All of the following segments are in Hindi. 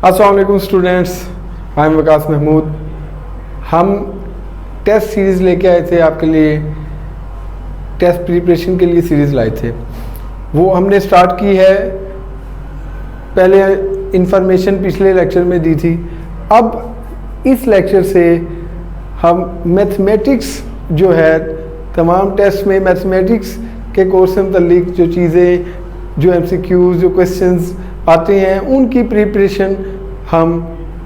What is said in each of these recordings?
अस्सलाम वालेकुम students, I am Waqas Mahmood. हम टेस्ट सीरीज़ लेके आए थे आपके लिए, टेस्ट प्रिपरेशन के लिए सीरीज़ लाए थे। वो हमने स्टार्ट की है, पहले इंफॉर्मेशन पिछले लेक्चर में दी थी। अब इस लेक्चर से हम मैथमेटिक्स जो है, तमाम टेस्ट में मैथमेटिक्स के कोर्स से मुतल्लिक जो चीज़ें, जो MCQs, जो क्वेश्चंस आते हैं, उनकी प्रिपरेशन हम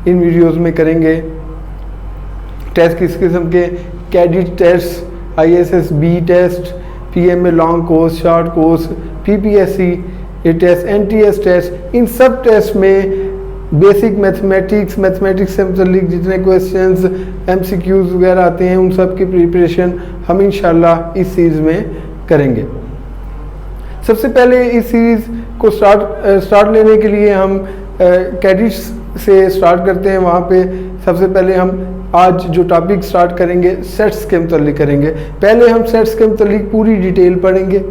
इन वीडियोस में करेंगे। टेस्ट किस किस्म के, cadet test, ISSB test, PMA long course, short course, PPSC test, NTS test, इन सब टेस्ट में बेसिक मैथमेटिक्स से मुतल्लिक जितने क्वेश्चंस, MCQs वगैरह आते हैं, उन सब की प्रिपरेशन हम इंशाल्लाह इस सीरीज़ में करेंगे। सबसे पहले इस सीरीज़ को स्टार्ट लेने के लिए हम कैडेट्स से स्टार्ट करते हैं। वहाँ पे सबसे पहले हम आज जो टॉपिक स्टार्ट करेंगे सेट्स के मुतल्लिक करेंगे। पहले हम सेट्स के मुतल्लिक पूरी डिटेल पढ़ेंगे,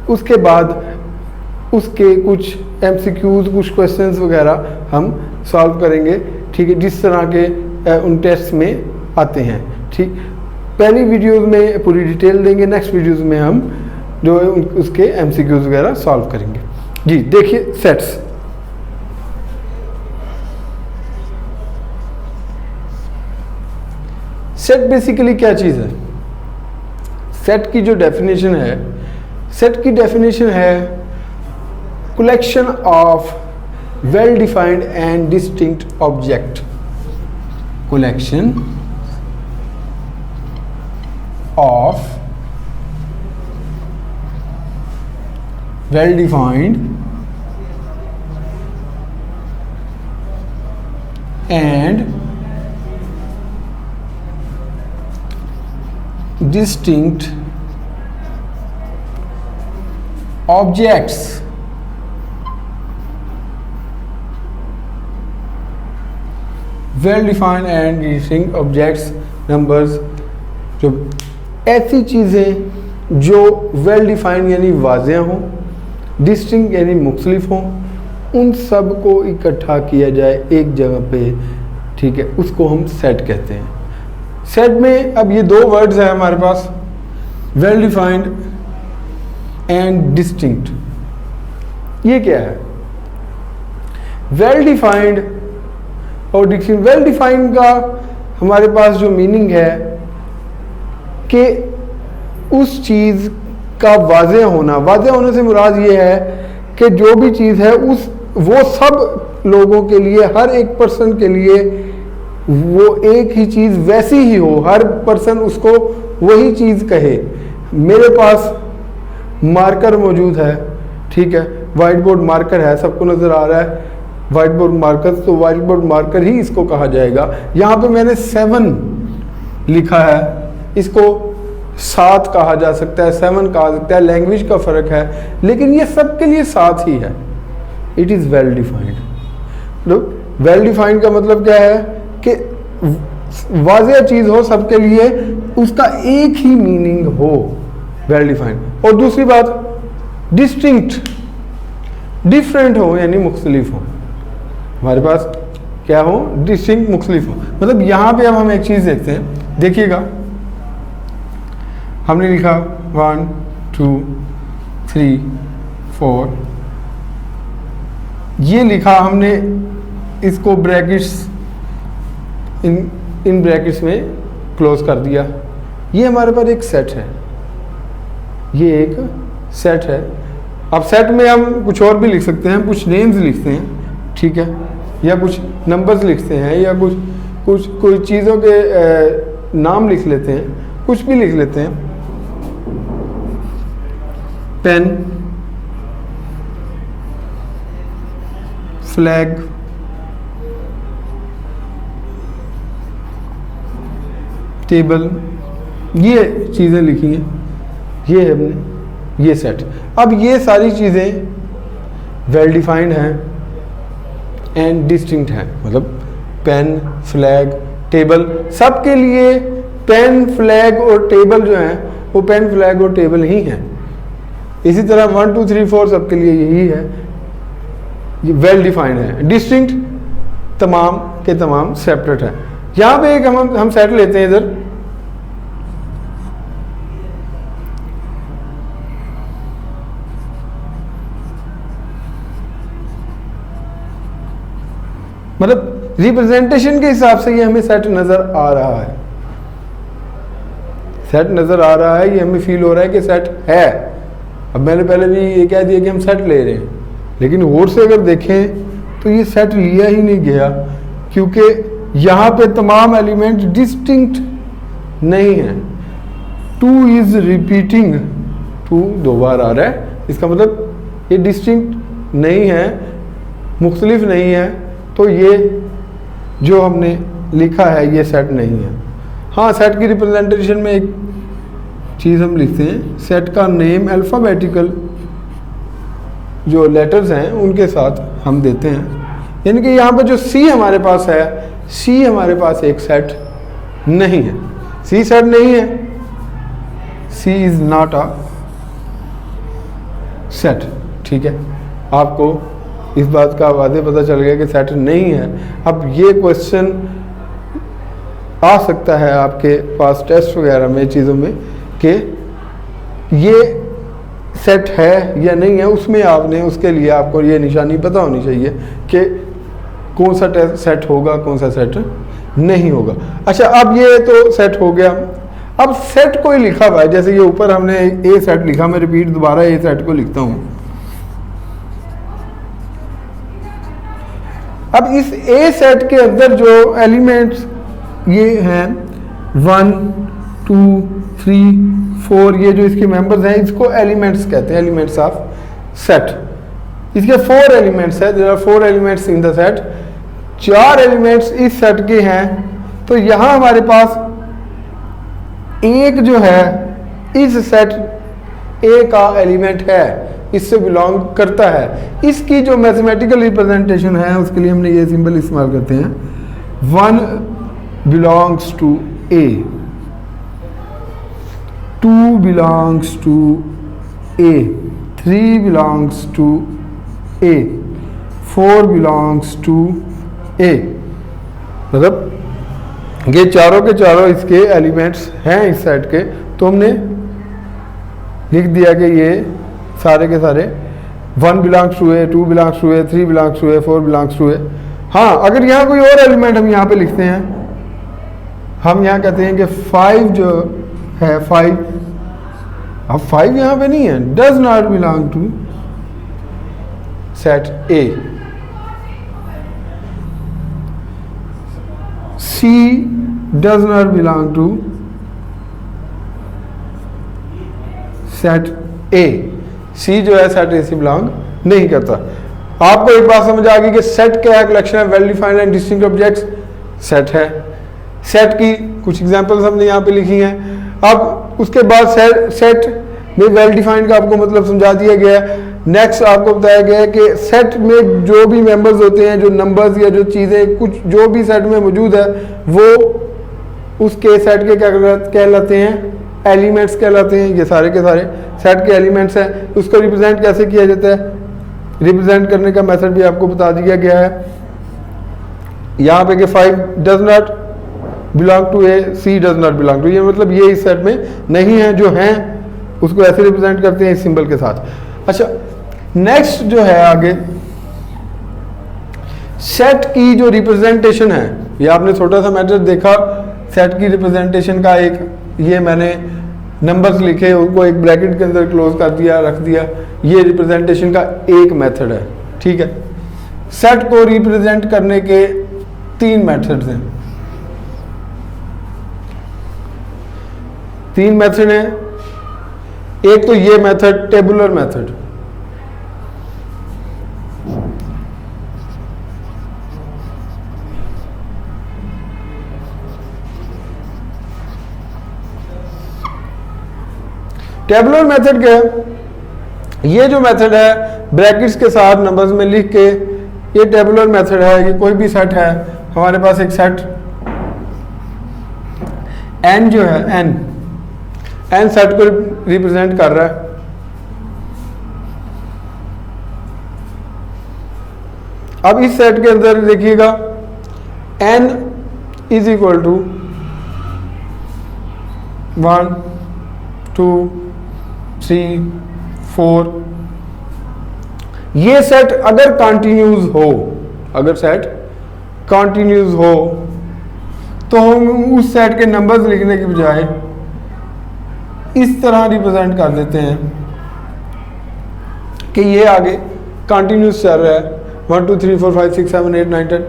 उसके बाद उसके कुछ MCQs, कुछ क्वेश्चंस वगैरह हम सॉल्व करेंगे, ठीक है, जिस तरह के उन टेस्ट में आते हैं। ठीक, पहली वीडियोज़ में पूरी डिटेल देंगे, नेक्स्ट वीडियोज़ में हम जो है उसके MCQs वगैरह सॉल्व करेंगे। जी देखिए, सेट्स। सेट बेसिकली क्या चीज़ है? सेट की जो डेफिनेशन है, सेट की डेफिनेशन है collection of well defined and distinct object. Collection of well defined and distinct objects well defined and distinct objects numbers, जो ऐसी चीज़ें जो वेल डिफाइंड यानी वाज़ेह हों, डिस्टिंक्ट यानी मुख्तलिफ हों, उन सब को इकट्ठा किया जाए एक जगह पे, ठीक है, उसको हम सेट कहते हैं। सेट में अब ये दो वर्ड्स हैं हमारे पास, वेल डिफाइंड एंड डिस्टिंक्ट। ये क्या है? वेल डिफाइंड और डिस्टिंक्ट। वेल डिफाइंड का हमारे पास जो मीनिंग है कि उस चीज़ का वाज़ेह होना। वाज़ेह होने से मुराद ये है कि जो भी चीज़ है वो सब लोगों के लिए, हर एक पर्सन के लिए वो एक ही चीज़ वैसी ही हो, हर पर्सन उसको वही चीज़ कहे। मेरे पास मार्कर मौजूद है, ठीक है, वाइट बोर्ड मार्कर है, सबको नज़र आ रहा है वाइट बोर्ड मार्कर, तो वाइट बोर्ड मार्कर ही इसको कहा जाएगा। यहाँ पे मैंने 7 लिखा है, इसको 7 कहा जा सकता है, 7 कहा सकता है, लैंग्वेज का फ़र्क है, लेकिन ये सबके लिए 7 ही है। It is well defined. Well defined का मतलब क्या है कि वाज़ेह चीज़ हो सबके लिए, उसका एक ही मीनिंग हो, वेल डिफाइंड। और दूसरी बात, डिस्टिंक्ट, डिफरेंट हो यानी मुख्तलिफ हो। हमारे पास क्या हो? डिस्टिंक्ट, मुख्तलिफ हो। मतलब यहाँ पे अब हम एक चीज़ देखते हैं, देखिएगा, हमने लिखा 1 2 3 4, ये लिखा हमने, इसको ब्रैकेट्स, इन ब्रैकेट्स में क्लोज कर दिया। ये हमारे पास एक सेट है, ये एक सेट है। अब सेट में हम कुछ और भी लिख सकते हैं, कुछ नेम्स लिखते हैं, ठीक है, या कुछ नंबर्स लिखते हैं, या कुछ चीज़ों के नाम लिख लेते हैं, कुछ भी लिख लेते हैं। पेन, फ्लैग, टेबल, ये चीज़ें लिखी हैं, ये है हमने, ये सेट। अब ये सारी चीज़ें वेल डिफाइंड हैं एंड डिस्टिंक्ट हैं। मतलब पेन, फ्लैग, टेबल, सबके लिए पेन, फ्लैग और टेबल जो हैं वो पेन, फ्लैग और टेबल ही हैं। इसी तरह 1 2 3 4 सबके लिए यही है, ये वेल डिफाइंड है। डिस्टिंक्ट तमाम के तमाम सेपरेट है। यहाँ पे एक हम सेट लेते हैं इधर, मतलब रिप्रेजेंटेशन के हिसाब से ये हमें सेट नजर आ रहा है, सेट नजर आ रहा है, ये हमें फील हो रहा है कि सेट है। अब मैंने पहले भी ये कह दिया कि हम सेट ले रहे हैं, लेकिन और से अगर देखें तो ये सेट लिया ही नहीं गया, क्योंकि यहाँ पे तमाम एलिमेंट डिस्टिंक्ट नहीं है। 2 इज रिपीटिंग, 2 दो बार आ रहा है, इसका मतलब ये डिस्टिंक्ट नहीं है, मुख्तलिफ नहीं है, तो ये जो हमने लिखा है ये सेट नहीं है। हाँ, सेट की रिप्रेजेंटेशन में एक चीज़ हम लिखते हैं, सेट का नेम अल्फ़ाबेटिकल जो लेटर्स हैं उनके साथ हम देते हैं, यानी कि यहाँ पे जो सी हमारे पास है, सी हमारे पास एक सेट नहीं है, सी सेट नहीं है, सी इज नॉट अ सेट। ठीक है, आपको इस बात का वादे पता चल गया कि सेट नहीं है। अब ये क्वेश्चन आ सकता है आपके पास टेस्ट वगैरह में, चीज़ों में, कि ये सेट है या नहीं है, उसमें आपने, उसके लिए आपको ये निशानी पता होनी चाहिए कि कौन सा सेट होगा, कौन सा सेट नहीं होगा। अच्छा, अब ये तो सेट हो गया। अब सेट कोई लिखा हुआ है, जैसे ये ऊपर हमने ए सेट लिखा, मैं रिपीट दोबारा ए सेट को लिखता हूँ। अब इस ए सेट के अंदर जो एलिमेंट्स ये हैं 1 2 3 4, ये जो इसके मेंबर्स हैं इसको एलिमेंट्स कहते हैं, एलिमेंट्स ऑफ सेट। इसके 4 एलिमेंट्स है, there are 4 elements in the set, 4 elements इस सेट के हैं। तो यहाँ हमारे पास एक जो है इस सेट ए का एलिमेंट है, इससे बिलोंग करता है। इसकी जो मैथमेटिकल रिप्रेजेंटेशन है उसके लिए हमने ये सिंबल इस्तेमाल करते हैं, 1 belongs to A, 2 belongs to A, 3 belongs to A, 4 belongs to A. मतलब ये चारों के चारों इसके एलिमेंट्स हैं इस सेट के, तो हमने लिख दिया कि ये सारे के सारे 1 belongs to A, 2 belongs to A, 3 belongs to A, 4 belongs to A. हाँ, अगर यहाँ कोई और एलिमेंट हम यहाँ पे लिखते हैं, हम यहाँ कहते हैं कि 5 जो है 5, अब 5 यहाँ पे नहीं है, does not belong to set A. C does not belong to set A, C जो है सेट ए से बिलोंग नहीं करता। आपको एक बात समझ आ गई कि सेट क्या है, collection of well defined and distinct objects set है। सेट की कुछ एग्जांपल्स हमने यहाँ पे लिखी हैं। अब उसके बाद सेट में वेल डिफाइंड का आपको मतलब समझा दिया गया है। नेक्स्ट आपको बताया गया है कि सेट में जो भी मेंबर्स होते हैं, जो नंबर्स या जो चीज़ें कुछ जो भी सेट में मौजूद है, वो उसके सेट के क्या कहलाते हैं, एलिमेंट्स कहलाते हैं। ये सारे के सारे सेट के एलिमेंट्स हैं। उसको रिप्रेजेंट कैसे किया जाता है, रिप्रेजेंट करने का मेथड भी आपको बता दिया गया है। यहाँ पे कि 5 does not belong to A, C does not belong to, ये मतलब ये इस सेट में नहीं है, जो हैं उसको ऐसे रिप्रेजेंट करते हैं इस सिंबल के साथ। अच्छा, नेक्स्ट जो है आगे, सेट की जो रिप्रेजेंटेशन है, ये आपने छोटा सा मैटर देखा सेट की रिप्रेजेंटेशन का। एक ये मैंने नंबर्स लिखे, उनको एक ब्रैकेट के अंदर क्लोज कर दिया, रख दिया, ये रिप्रेजेंटेशन का एक मेथड है। ठीक है, सेट को रिप्रेजेंट करने के 3 मेथड्स हैं, 3 मेथड हैं। एक तो ये method, tabular method, tabular method क्या है, ये जो मेथड है ब्रैकेट्स के साथ नंबर्स में लिख के, ये टेबुलर मेथड है। कि कोई भी सेट है, हमारे पास एक सेट n जो है, n सेट को रिप्रेजेंट कर रहा है। अब इस सेट के अंदर देखिएगा n इज इक्वल टू 1 2 3 4। ये सेट अगर कंटिन्यूज हो, अगर सेट कंटिन्यूज हो तो हम उस सेट के नंबर्स लिखने के बजाय इस तरह रिप्रेजेंट कर देते हैं कि ये आगे कंटिन्यूस चल रहा है, 1 2 3 4 5 6 7 8 9 10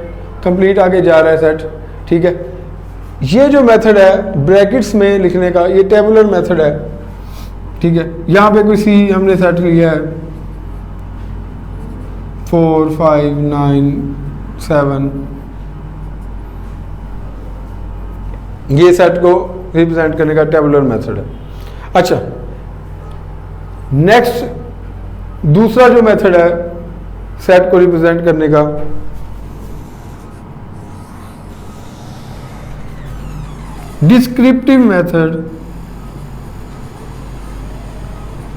कंप्लीट आगे जा रहा है सेट। ठीक है, ये जो मेथड है ब्रैकेट्स में लिखने का, ये टेबुलर मेथड है। ठीक है, यहाँ पे कोई सी हमने सेट लिया है 4 5 9 7, ये सेट को रिप्रेजेंट करने का टेबुलर मेथड है। अच्छा, नेक्स्ट दूसरा जो मेथड है सेट को रिप्रेजेंट करने का, डिस्क्रिप्टिव मेथड।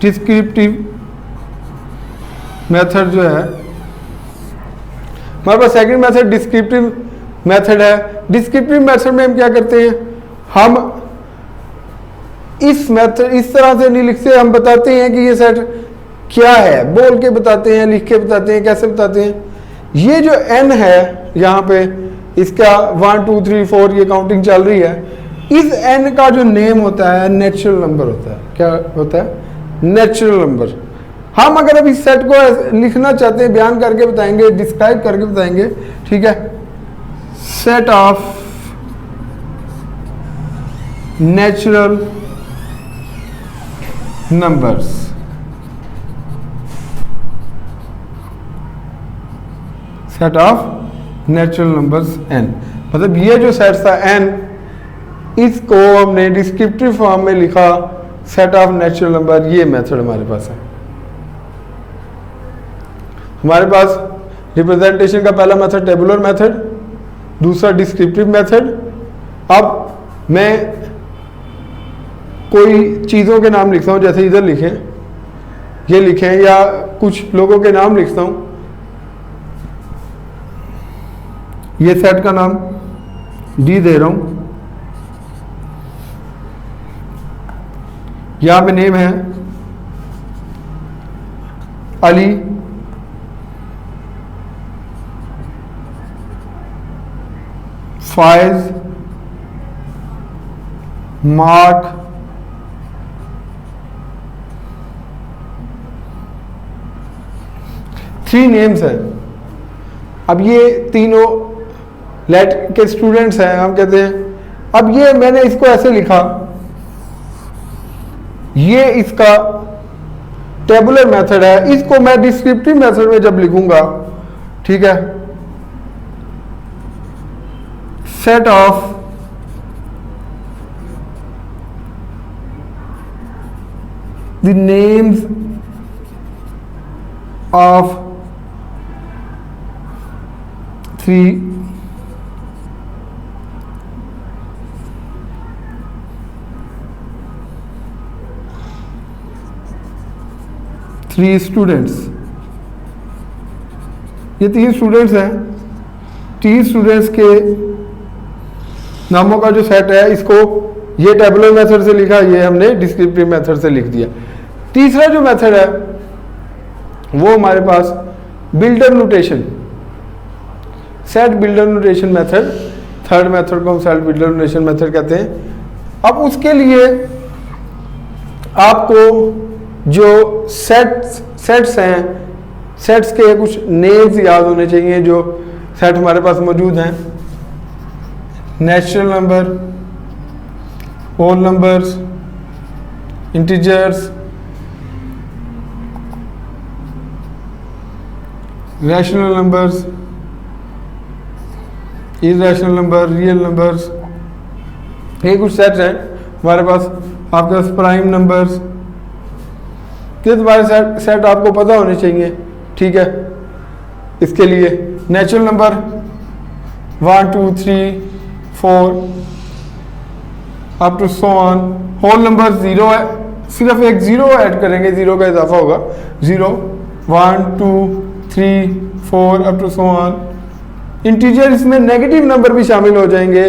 डिस्क्रिप्टिव मेथड जो है हमारे पास, सेकंड मेथड डिस्क्रिप्टिव मेथड है। डिस्क्रिप्टिव मेथड में हम क्या करते हैं, हम इस मेथड इस तरह से नहीं लिखते, हम बताते हैं कि ये सेट क्या है, बोल के बताते हैं, लिख के बताते हैं। कैसे बताते हैं, ये जो n है यहाँ पे इसका 1 2 3 4 ये काउंटिंग चल रही है, इस n का जो नेम होता है नेचुरल नंबर होता है। क्या होता है, नेचुरल नंबर। हम अगर अब इस सेट को लिखना चाहते हैं, बयान करके बताएंगे, डिस्क्राइब करके बताएंगे। ठीक है, set of natural numbers, set of natural numbers n, मतलब ये जो सेट था n, इसको हमने डिस्क्रिप्टिव फॉर्म में लिखा सेट ऑफ नेचुरल नंबर। ये मेथड हमारे पास है। हमारे पास रिप्रेजेंटेशन का पहला मेथड टेबुलर मेथड, दूसरा डिस्क्रिप्टिव मेथड। अब मैं कोई चीज़ों के नाम लिखता हूँ, जैसे इधर लिखें, ये लिखें, या कुछ लोगों के नाम लिखता हूँ। ये सेट का नाम डी दे रहा हूँ, यहाँ पे नेम है अली, फायज, मार्क, थ्री नेम्स हैं। अब ये तीनों लेट के स्टूडेंट्स हैं, हम कहते हैं। अब ये मैंने इसको ऐसे लिखा, ये इसका टेबुलर मेथड है। इसको मैं डिस्क्रिप्टिव मेथड में जब लिखूंगा, ठीक है, set of the names of three students, ये तीन स्टूडेंट्स हैं। तीन स्टूडेंट्स के नामों का जो सेट है, इसको ये टेबुलर मेथड से लिखा, ये हमने डिस्क्रिप्टिव मेथड से लिख दिया। तीसरा जो मेथड है वो हमारे पास builder notation, set builder notation method. Third method को हम सेट बिल्डर नोटेशन मेथड कहते हैं। अब उसके लिए आपको जो सेट्स हैं, सेट्स के कुछ नेम्स याद होने चाहिए जो सेट हमारे पास मौजूद हैं। Natural number, whole numbers, integers, rational numbers, irrational number, real numbers, ये कुछ सेट्स हैं हमारे पास। आपके पास प्राइम नंबर्स, ये तुम्हारे सेट आपको पता होने चाहिए। ठीक है, इसके लिए natural number 1 2 3 4 up to so on. Whole number 0 है, सिर्फ एक 0 ऐड करेंगे, 0 का इजाफा होगा। 0 1 2 3 4 up to so on. Integer इसमें नेगेटिव नंबर भी शामिल हो जाएंगे।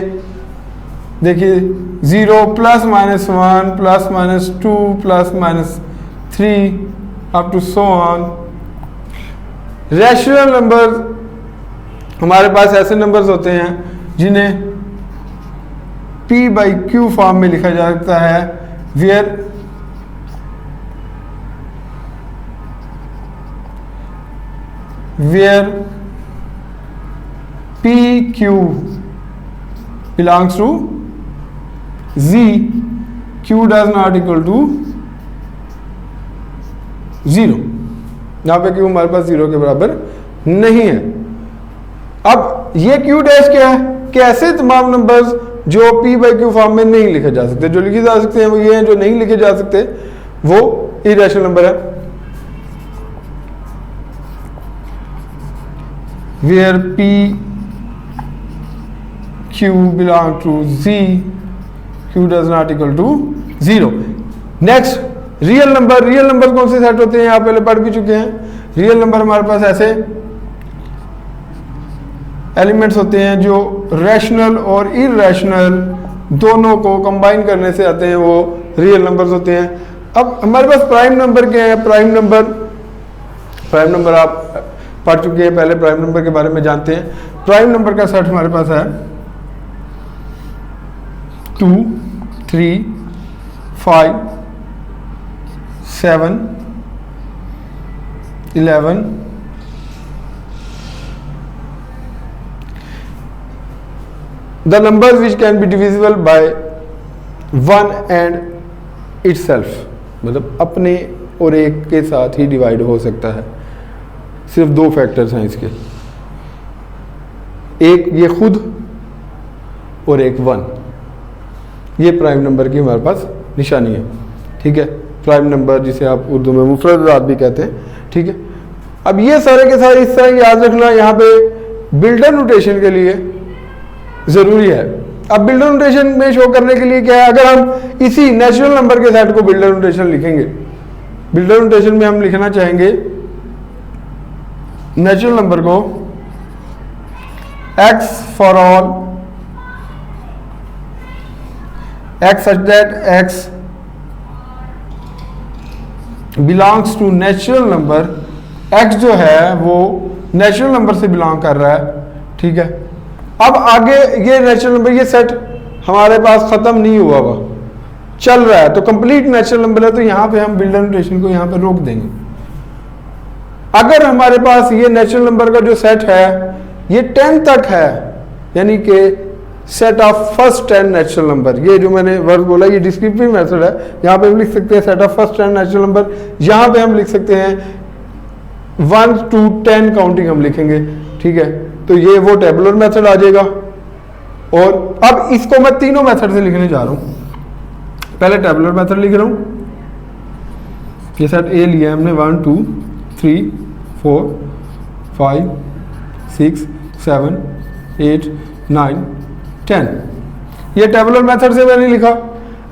देखिए 0 plus minus 1 plus minus 2 plus minus 3 up to so on. Rational number हमारे पास ऐसे नंबर्स होते हैं जिन्हें P बाई Q फॉर्म में लिखा जा सकता है, where PQ belongs to Z, Q does not equal to 0। यहाँ पे Q हमारे पास 0 के बराबर नहीं है। अब ये Q डैश क्या है कि ऐसे तमाम नंबर्स जो P बाई Q फॉर्म में नहीं लिखे जा सकते, जो लिखे जा सकते हैं वो ये हैं, जो नहीं लिखे जा सकते वो इरेशनल नंबर है। where P Q belong to Z, Q does not equal to 0। Next real number. Real number कौन से सेट होते हैं आप पहले पढ़ भी चुके हैं। रियल नंबर हमारे पास ऐसे एलिमेंट्स होते हैं जो रैशनल और इरैशनल दोनों को कंबाइन करने से आते हैं, वो रियल नंबर्स होते हैं। अब हमारे पास प्राइम नंबर क्या है। प्राइम नंबर आप पढ़ चुके हैं, पहले प्राइम नंबर के बारे में जानते हैं। प्राइम नंबर का सेट हमारे पास है 2 3 5 7 11 the numbers which can be divisible by 1 and itself, मतलब अपने और एक के साथ ही डिवाइड हो सकता है। सिर्फ 2 फैक्टर्स हैं इसके, एक ये खुद और एक 1। ये प्राइम नंबर की हमारे पास निशानी है, ठीक है। प्राइम नंबर जिसे आप उर्दू में मुफरदात भी कहते हैं, ठीक है। अब ये सारे के सारे इस तरह याद रखना यहाँ पे बिल्डर नोटेशन के लिए ज़रूरी है। अब बिल्डर नोटेशन में शो करने के लिए क्या है, अगर हम इसी नेचुरल नंबर के सेट को बिल्डर नोटेशन लिखेंगे, बिल्डर नोटेशन में हम लिखना चाहेंगे नेचुरल नंबर को x for all x such that x belongs to natural number। x जो है वो नेचुरल नंबर से बिलोंग कर रहा है, ठीक है। अब आगे ये नेचुरल नंबर, ये सेट हमारे पास खत्म नहीं हुआ हुआ, चल रहा है, तो कंप्लीट नेचुरल नंबर है, तो यहाँ पे हम बिल्डर नोटेशन को यहाँ पे रोक देंगे। अगर हमारे पास ये नेचुरल नंबर का जो सेट है ये 10 तक है, यानी कि set of first 10 natural number, ये जो मैंने वर्ड बोला ये डिस्क्रिप्टिव मेथड है। यहाँ पे हम लिख सकते हैं set of first 10 natural number, यहाँ पे हम लिख सकते हैं 1 to 10 काउंटिंग हम लिखेंगे, ठीक है। तो ये वो टेबुलर मेथड आ जाएगा। और अब इसको मैं तीनों मेथड से लिखने जा रहा हूँ। पहले टेबुलर मेथड लिख रहा हूँ, ये सेट ए लिया हमने 1 2 3 4 5 6 7 8 9 10, ये टेबुलर मेथड से मैंने लिखा।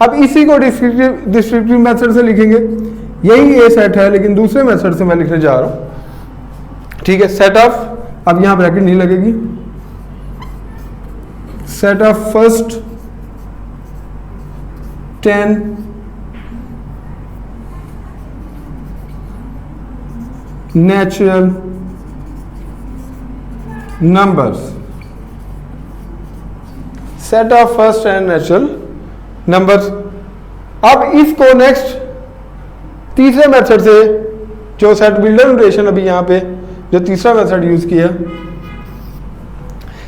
अब इसी को डिस्क्रिप्टिव मेथड से लिखेंगे, यही ए सेट है लेकिन दूसरे मेथड से मैं लिखने जा रहा हूँ, ठीक है। सेट ऑफ, अब यहाँ ब्रैकेट नहीं लगेगी, set of first 10 natural numbers, set of first 10 natural numbers. अब इसको नेक्स्ट तीसरे मेथड से, जो सेट बिल्डर नोटेशन अभी यहाँ पे जो तीसरा मेथड यूज किया,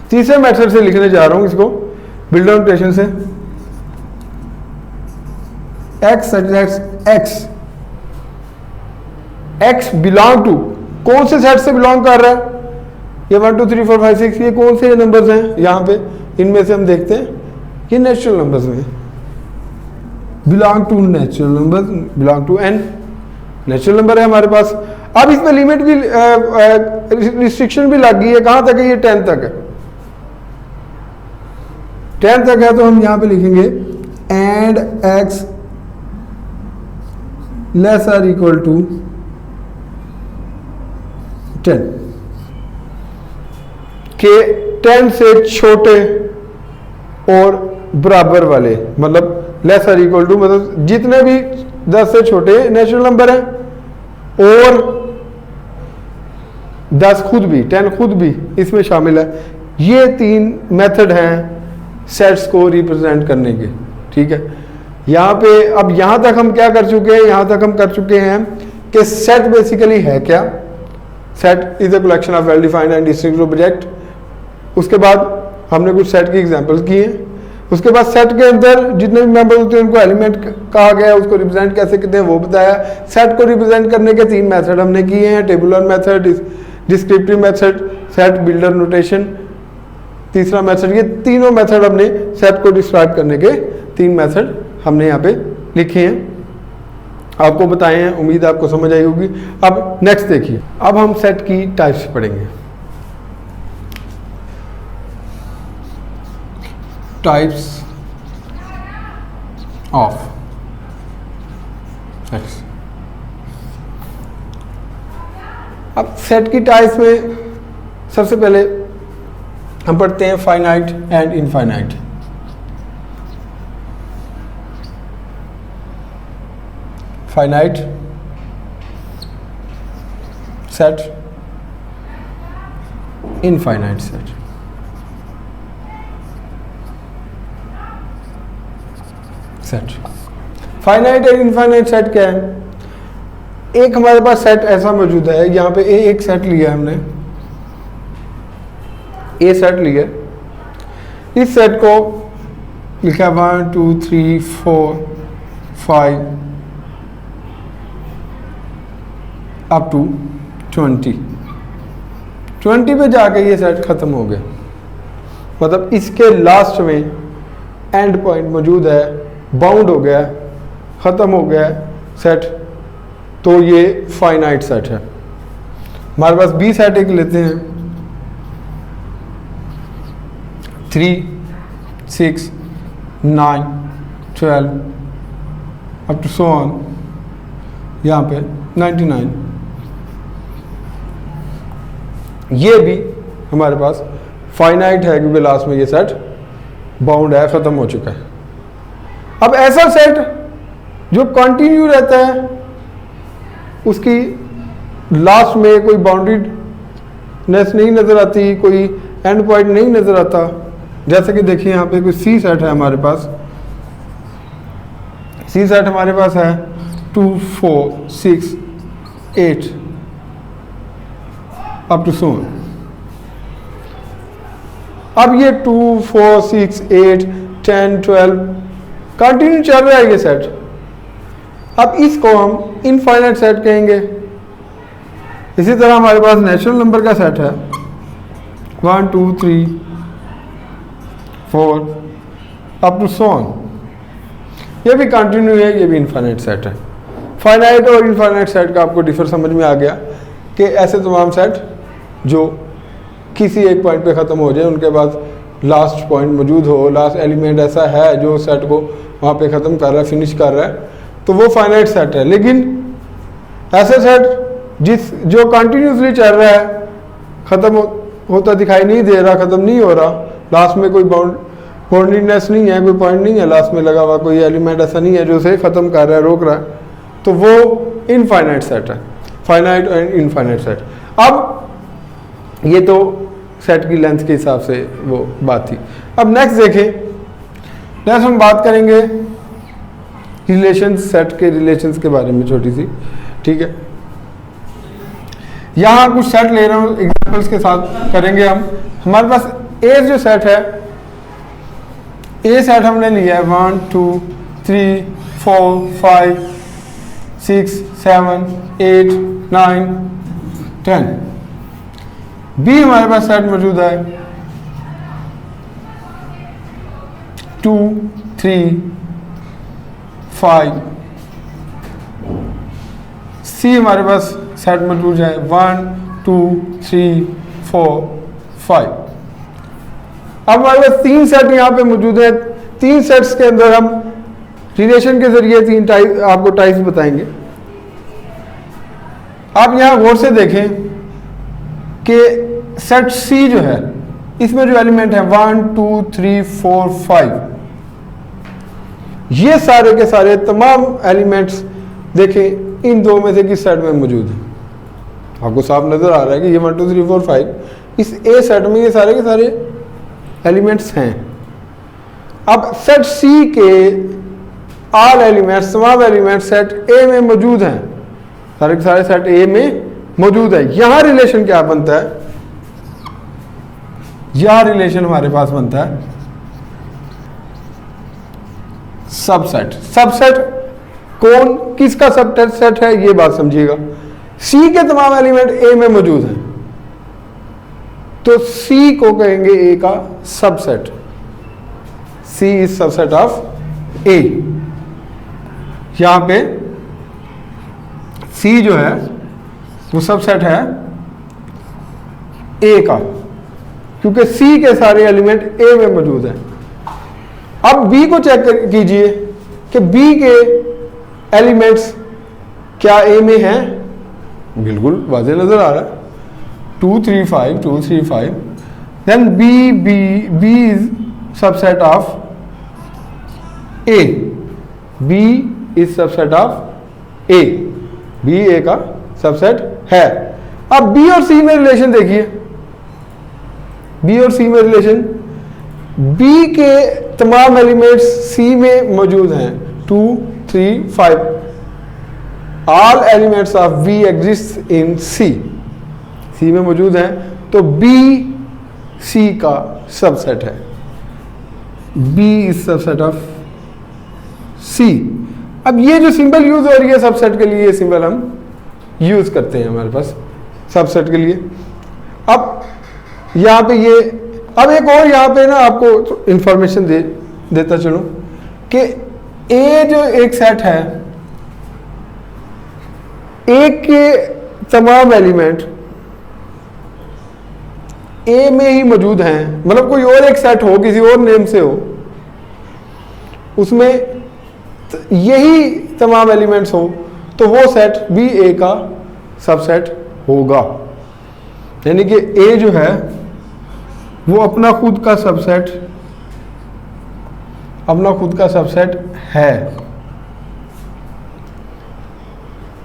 तीसरे मेथड से लिखने जा रहा हूं इसको बिल्डर नोटेशन से। x बिलोंग टू, कौन से सेट से बिलोंग कर रहा है, ये 1 2 3 4 5 6, ये कौन से नंबर्स हैं यहाँ पे, इनमें से हम देखते हैं ये नेचुरल नंबर्स में belong to, natural number belong to n, natural number है हमारे पास। अब इसमें लिमिट भी रिस्ट्रिक्शन भी लग गई है, कहां तक है, ये 10 तक है, 10 तक है, तो हम यहां पे लिखेंगे and x less or equal to 10 के 10 से छोटे और बराबर वाले, मतलब लेस और इक्वल टू, मतलब जितने भी 10 से छोटे नेचुरल नंबर हैं और 10 खुद भी, 10 खुद भी इसमें शामिल है। ये 3 मेथड हैं सेट्स को रिप्रेजेंट करने के। ठीक है, यहाँ पे अब यहाँ तक हम क्या कर चुके हैं, यहाँ तक हम कर चुके हैं कि सेट बेसिकली है क्या। Set is a collection of well defined and distinct object. उसके बाद हमने कुछ सेट की एग्जांपल्स किए हैं। उसके बाद सेट के अंदर जितने भी मेंबर होते हैं उनको एलिमेंट कहा गया, उसको रिप्रेजेंट कैसे करते हैं वो बताया। सेट को रिप्रेजेंट करने के 3 मेथड हमने किए हैं, tabular method, descriptive method, set builder notation, तीसरा मेथड। ये तीनों मेथड हमने सेट को डिस्क्राइब करने के 3 मेथड हमने यहाँ पे लिखे हैं, आपको बताए हैं। उम्मीद आपको समझ आई होगी। अब नेक्स्ट देखिए, अब हम सेट की टाइप्स पढ़ेंगे। Types of sets. अब सेट की टाइप्स में सबसे पहले हम पढ़ते हैं finite and infinite. Finite set, infinite set. Set finite और इनफाइनाइट सेट क्या है? एक हमारे पास सेट ऐसा मौजूद है, यहाँ पे एक सेट लिया हमने, ए सेट लिया। इस सेट को लिखा 1 2 3 4 5 अप टू 20 पे जाके ये सेट खत्म हो गया, मतलब इसके लास्ट में एंड पॉइंट मौजूद है, बाउंड हो गया, खत्म हो गया सेट, तो ये फाइनाइट सेट है। हमारे पास बी सेट एक लेते हैं, 3 6 9 12 अप टू सो ऑन, यहाँ पे 99। ये भी हमारे पास फाइनाइट है क्योंकि लास्ट में ये सेट बाउंड है, खत्म हो चुका है। अब ऐसा सेट जो कंटिन्यू रहता है, उसकी लास्ट में कोई बाउंडेडनेस नहीं नजर आती, कोई एंड पॉइंट नहीं नजर आता। जैसे कि देखिए यहाँ पे कोई सी सेट है हमारे पास, सी सेट हमारे पास है 2 4 6 8 अप टू सो। अब ये 2 4 6 8 10 12 कंटिन्यू चल रहा है ये सेट। अब इसको हम इनफाइनाइट सेट कहेंगे। इसी तरह हमारे पास नेचुरल नंबर का सेट है 1 2 3 4 अप टू सो ऑन, ये भी कंटिन्यू है, ये भी इनफाइनाइट सेट है। फाइनाइट और इनफाइनाइट सेट का आपको डिफर समझ में आ गया कि ऐसे तमाम सेट जो किसी एक पॉइंट पे ख़त्म हो जाए, उनके बाद लास्ट पॉइंट मौजूद हो, लास्ट एलिमेंट ऐसा है जो सेट को वहाँ पे ख़त्म कर रहा है, फिनिश कर रहा है, तो वो फाइनाइट सेट है। लेकिन ऐसे सेट जो कंटिन्यूसली चल रहा है, ख़त्म होता दिखाई नहीं दे रहा, ख़त्म नहीं हो रहा, लास्ट में कोई बाउंडेडनेस नहीं है, कोई पॉइंट नहीं है लास्ट में लगा हुआ, कोई एलिमेंट ऐसा नहीं है जो उसे ख़त्म कर रहा है, रोक रहा है, तो वो इनफाइनाइट सेट है। Finite and infinite set. अब ये तो सेट की लेंथ के हिसाब से वो बात थी। अब नेक्स्ट देखें, नेक्स्ट हम बात करेंगे रिलेशंस, सेट के रिलेशंस के बारे में छोटी सी। ठीक है, यहाँ कुछ सेट ले रहा हूँ, एग्जांपल्स के साथ करेंगे हम। हमारे पास ए जो सेट है, ए सेट हमने लिया है 1 2 3 4 5 6 7 8 9 10। बी हमारे पास सेट मौजूद है 2 3 5। सी हमारे पास सेट मौजूद है 1 2 3 4 5। अब हमारे पास 3 सेट यहाँ पे मौजूद है। 3 सेट्स के अंदर हम रिलेशन के जरिए 3 टाइप आपको टाइप्स बताएंगे। आप यहाँ गौर से देखें कि सेट सी जो है इसमें जो एलिमेंट है 1 2 3 4 5, ये सारे के सारे तमाम एलिमेंट्स देखें इन दो में से किस सेट में मौजूद है। आपको साफ नजर आ रहा है कि ये 1 2 3 4 5 इस ए सेट में ये सारे के सारे एलिमेंट्स हैं। अब सेट सी के ऑल एलिमेंट्स, तमाम एलिमेंट्स सेट ए में मौजूद हैं, सारे के सारे सेट ए में मौजूद है। यहां रिलेशन क्या बनता है, यह रिलेशन हमारे पास बनता है सबसेट। सबसेट कौन किसका सबसेट है, ये बात समझिएगा। सी के तमाम एलिमेंट ए में मौजूद हैं, तो सी को कहेंगे ए का subset. C is subset of A. यहां पे सी जो है वो सबसेट है ए का, क्योंकि सी के सारे एलिमेंट ए में मौजूद हैं। अब बी को चेक कीजिए कि बी के एलिमेंट्स क्या ए में हैं, बिल्कुल वाज़ेह नजर आ रहा है, 2 3 5 2 3 5। Then B is subset of A, B is subset of A, B A का सबसेट है। अब बी और सी में रिलेशन देखिए, बी और सी में रिलेशन, बी के तमाम एलिमेंट्स सी में मौजूद हैं 2 3 5। All elements of B exist in C, C में मौजूद हैं, तो बी सी का सबसेट है। B is subset of C. अब ये जो सिंबल यूज हो रही है सबसेट के लिए, ये सिंबल हम यूज करते हैं हमारे पास सबसेट के लिए। अब यहाँ पे ये, अब एक और यहाँ पे ना आपको इंफॉर्मेशन देता चलूं कि ए जो एक सेट है, ए के तमाम एलिमेंट ए में ही मौजूद हैं, मतलब कोई और एक सेट हो, किसी और नेम से हो, उसमें यही तमाम एलिमेंट्स हो, तो वो सेट भी ए का सबसेट होगा। यानी कि ए जो है वो अपना खुद का सबसेट, अपना खुद का सबसेट है।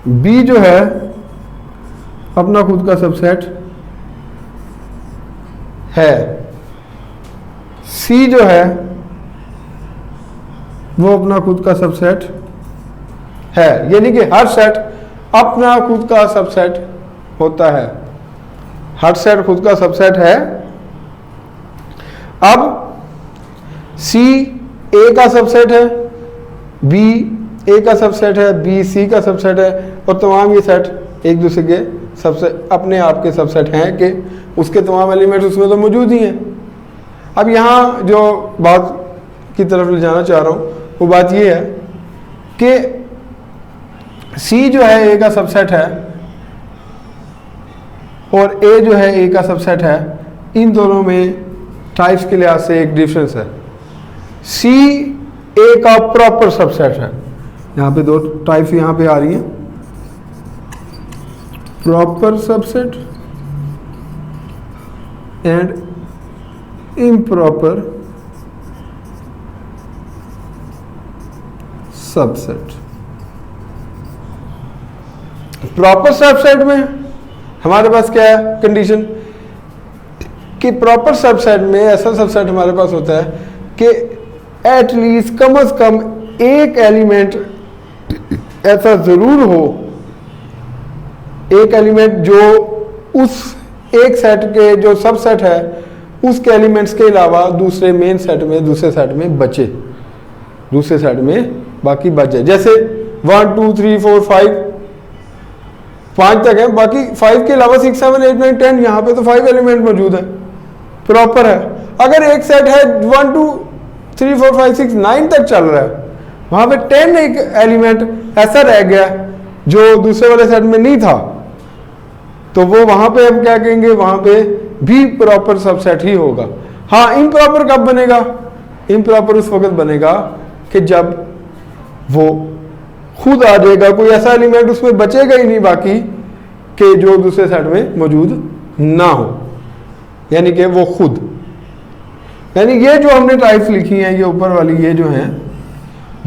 बी जो है अपना खुद का सबसेट है। सी जो है वो अपना खुद का सबसेट है, यानी कि हर सेट अपना खुद का सबसेट होता है, हर सेट खुद का सबसेट है। अब सी ए का सबसेट है, बी ए का सबसेट है, बी सी का सबसेट है, और तमाम ये सेट एक दूसरे के सबसेट, अपने आप के सबसेट हैं कि उसके तमाम एलिमेंट्स उसमें तो मौजूद ही हैं। अब यहाँ जो बात की तरफ ले जाना चाह रहा हूँ वो बात ये है कि सी जो है ए का सबसेट है और ए जो है ए का सबसेट है, इन दोनों में टाइप्स के लिहाज से एक डिफरेंस है। सी ए का प्रॉपर सबसेट है, यहाँ पे दो टाइप्स यहाँ पे आ रही हैं, proper subset and improper subset. Proper subset में हमारे पास क्या है कंडीशन कि प्रॉपर सबसेट में ऐसा सबसेट हमारे पास होता है कि एटलीस्ट कम से कम एक एलिमेंट ऐसा जरूर हो, एक एलिमेंट जो उस एक सेट के जो सबसेट है उसके एलिमेंट्स के अलावा दूसरे मेन सेट में, दूसरे सेट में बचे, दूसरे सेट में बाकी बच जाए। जैसे 1 2 3 4 5 तक है, बाकी 5 के अलावा 6 7 8 9 10, यहाँ पे तो 5 एलिमेंट मौजूद है, प्रॉपर है। अगर एक सेट है 1 2 3 4 5 6 9 तक चल रहा है, वहां पे 10 एक एलिमेंट ऐसा रह गया जो दूसरे वाले सेट में नहीं था, तो वो वहां पे हम क्या कहेंगे, वहां पे भी प्रॉपर सबसेट ही होगा। हाँ, इम्प्रॉपर कब बनेगा? इम्प्रॉपर उस वक्त बनेगा कि जब वो खुद आ जाएगा, कोई ऐसा एलिमेंट उसमें बचेगा ही नहीं बाकी कि जो दूसरे सेट में मौजूद ना हो, यानी कि वो खुद यानी ये जो हमने टाइप्स लिखी हैं, ये ऊपर वाली ये जो हैं,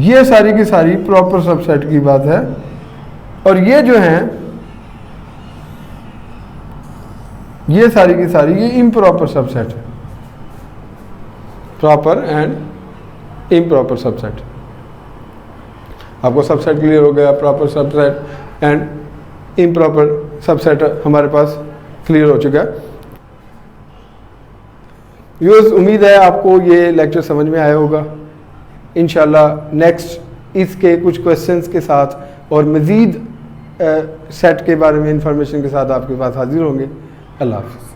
ये सारी की सारी प्रॉपर सबसेट की बात है। और ये जो हैं, ये सारी की सारी ये इम्प्रॉपर सबसेट है, प्रॉपर एंड इम्प्रॉपर सबसेट। आपको सबसेट क्लियर हो गया, proper subset and improper subset हमारे पास क्लियर हो चुका है। व्यूअर्स, उम्मीद है आपको ये लेक्चर समझ में आया होगा। इंशाल्लाह नेक्स्ट इसके कुछ क्वेश्चंस के साथ और मज़ीद सेट के बारे में इंफॉर्मेशन के साथ आपके पास हाजिर होंगे। अल्लाह हाफ़िज़।